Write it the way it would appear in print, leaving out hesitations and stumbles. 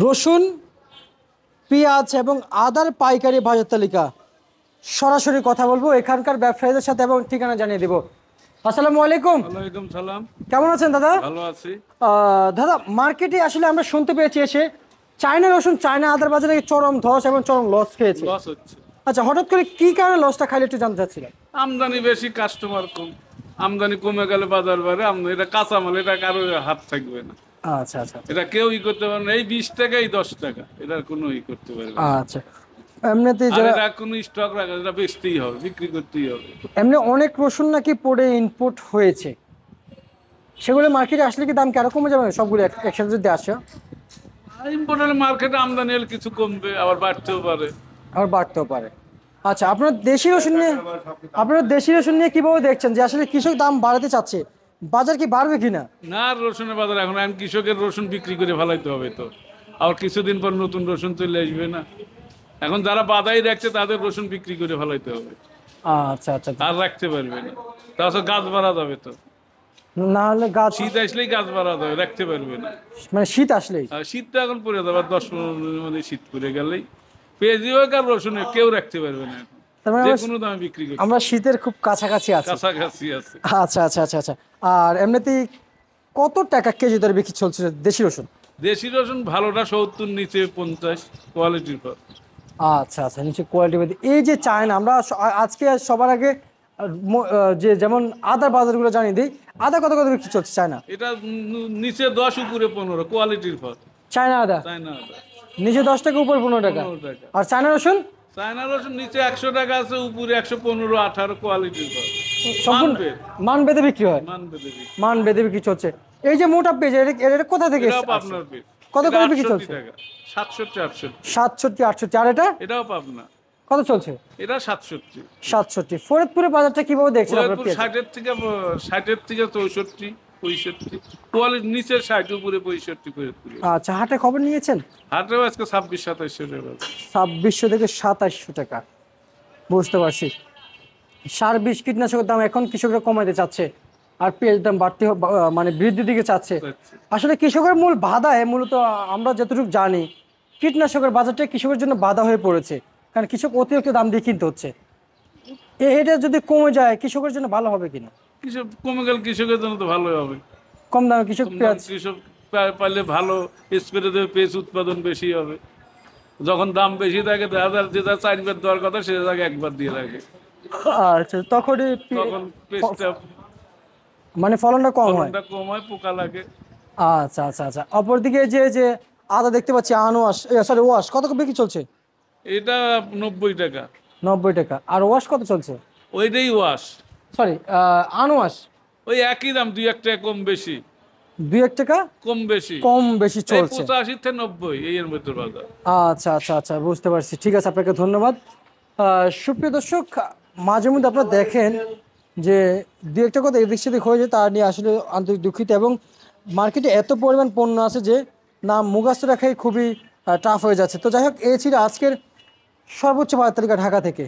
রসুন, পেঁয়াজ এবং আদার পাইকারি বাজার তালিকা সরাসরি কথা বলবো এখানকার ব্যবসায়ীদের সাথে এবং ঠিকানা জানিয়ে দেব। আসসালামু আলাইকুম। ওয়ালাইকুম সালাম। কেমন আছেন দাদা? ভালো আছি। দাদা, মার্কেটে আসলে আমরা শুনতে পেয়েছি এসে চায়না রসুন, চায়না আদার বাজারে চরম ধস এবং চরম লস খেয়েছে। লস হচ্ছে। আচ্ছা, হঠাৎ করে কি কারণে লসটা খাইলে একটু জানতে চাচ্ছিলাম। আমদানি বেশি, কাস্টমার কম। আমদানি কমে গেলে বাজার বাড়ে। এটা কাঁচামাল, এটা কারো হাত থাকবে না। আচ্ছা আচ্ছা এটা কেউ করতে পারে না। এই 20 টাকা, এই 10 টাকা, এটার কোনো করতে পারবে না। আচ্ছা। এমনিতে আর যারা এটা কোনো স্টক রাখা, এটা বেচতেই হবে, বিক্রি করতেই হবে। এমনি অনেক রসুন নাকি পড়ে ইনপুট হয়েছে, সেগুলো মার্কেটে আসলে কি দাম কি আরো কমে যাবে সবগুলো একসাথে যদি আসে? ইম্পোর্টের মার্কেটে আমদানি হলে কিছু কমবে, আবার বাড়তেও পারে। আবার বাড়তেও পারে। আচ্ছা, আপনারা দেশি রসুন নিয়ে কিভাবে দেখছেন যে আসলে কৃষক দাম বাড়াতে চাচ্ছে, বাজার কি বাড়বে কিনা? না, রসুনের বাজার এখন কৃষকের রসুন বিক্রি করে ফেলাইতে হবে তো। আর কিছুদিন পর নতুন রসুন চলে আসবে না। এখন যারা বাদাই রাখছে তাদের রসুন বিক্রি করে ফেলাইতে হবে। আচ্ছা আচ্ছা। আর রাখতে পারবে না, তাছাড়া গাছ বাড়া যাবে তো। না হলে গাছ, শীত আসলেই গাছ বাড়া যাবে, রাখতে পারবে না। মানে শীত আসলেই? আর শীত তো এখন পড়ে যাবে, 10-15 দিনের মধ্যে শীত পড়ে গেলেই পেঁয়াজি হোক আর রসুন হোক, কেউ রাখতে পারবে না এখন। তার মানে যে কোনো দামে বিক্রি করছে, আমরা শীতের খুব কাছাকাছি আছি। কাছাকাছি আছে। আচ্ছা আচ্ছা আচ্ছা আচ্ছা। আর এমনিতেই কত টাকা কেজি দরে বিক্রি চলছিল দেশি রসুন? দেশি রসুন ভালোটা 70, নিচে 50, কোয়ালিটির পর। আচ্ছা আচ্ছা, নিচে কোয়ালিটি। এই যে চায়না, আমরা আজকে সবার আগে যে যেমন আদার বাজারগুলো জানিয়ে দিই। আদা কত কত বিক্রি চলছে চায়না? এটা নিচে 10, উপরে 15, কোয়ালিটির পর। চায়না আদা চায়না আদা নিচে 10 টাকা, উপর 15 টাকা। 15 টাকা। আর চায়না রসুন? চায়না রসুন নিচে 100 টাকা আছে, উপরে 115, 18, কোয়ালিটির পর। সম্পূর্ণ মান বেঁধে বিক্রি হয়। মান বেঁধে বিক্রি। মান বেঁধে বিক্রি চলছে। এই যে মোটা পেঁয়াজ, এটা কোথা থেকে এটাও আসছে? পাবনার পেজ। কত এটা করে বিক্রি 68 চলছে? টাকা, 67, 68। 67, 68। আর এটা এটাও পাবনা। কত চলছে? এটা 67। 67। ফরিদপুরের বাজারটা কিভাবে দেখছেন আপনারা? ফরিদপুর 60 থেকে 64, 65। কোয়ালিটি নিচে 60, উপরে 65 ফরিদপুরে। আচ্ছা, হাটে খবর নিয়েছেন? হাটেও আজকে 26-27 টাকা। 2600 থেকে 2700 টাকা। বুঝতে পারছি। সার, বিষ, কীটনাশকের দাম এখন কৃষকরা কমাইতে চাচ্ছে, আর পেঁয়াজের দাম মানে বৃদ্ধির দিকে চাচ্ছে। আসলে কৃষকের মূল বাধা মূলত আমরা যতটুকু জানি, কীটনাশকের বাজারটা কৃষকের জন্য বাধা হয়ে পড়েছে, কারণ কৃষক অতিরিক্ত দাম দিয়ে কিনতে হচ্ছে। এটা যদি কমে যায় কৃষকের জন্য ভালো হবে কিনা? কৃষক কমে গেলে কৃষকের জন্য তো ভালোই হবে। কম দামে কৃষক পেঁয়াজ কৃষক পাইলে ভালো স্প্রে দেবে, পেঁয়াজ উৎপাদন বেশি হবে। যখন দাম বেশি থাকে, যেটা 4 বার দেওয়ার কথা সেটা তাকে 1 বার দিয়ে রাখে। আচ্ছা, তখনই তখন পেঁয়াজটা, মানে ফলনটা কম হয়। ফলনটা কম হয়, পোকা লাগে। আচ্ছা আচ্ছা আচ্ছা। অপরদিকে যে যে আদা দেখতে পাচ্ছি, ওয়াশ কত করে বিক্রি চলছে? এটা 90 টাকা। 90 টাকা। আর ওয়াশ কত চলছে? ওইটাই ওয়াশ। সরি, আনওয়াশ? ওই একই দাম, 2-1 টাকা কম বেশি। 2-1 টাকা কম বেশি কম বেশি চলছে। 85 থেকে 90, এর মধ্যে বাজার। আচ্ছা আচ্ছা আচ্ছা, বুঝতে পারছি। ঠিক আছে, আপনাকে ধন্যবাদ। সুপ্রিয় দর্শক, মাঝে মধ্যে আপনারা দেখেন যে 2-1 টাকা কথা এদিক সেদিক হয়ে যায়, তা নিয়ে আসলে আন্তরিক দুঃখিত। এবং মার্কেটে এত পরিমাণ পণ্য আছে যে না মুখস্থ রাখাই খুবই টাফ হয়ে যাচ্ছে। তো যাই হোক, এই ছিল আজকের সর্বোচ্চ বাজার তালিকা ঢাকা থেকে।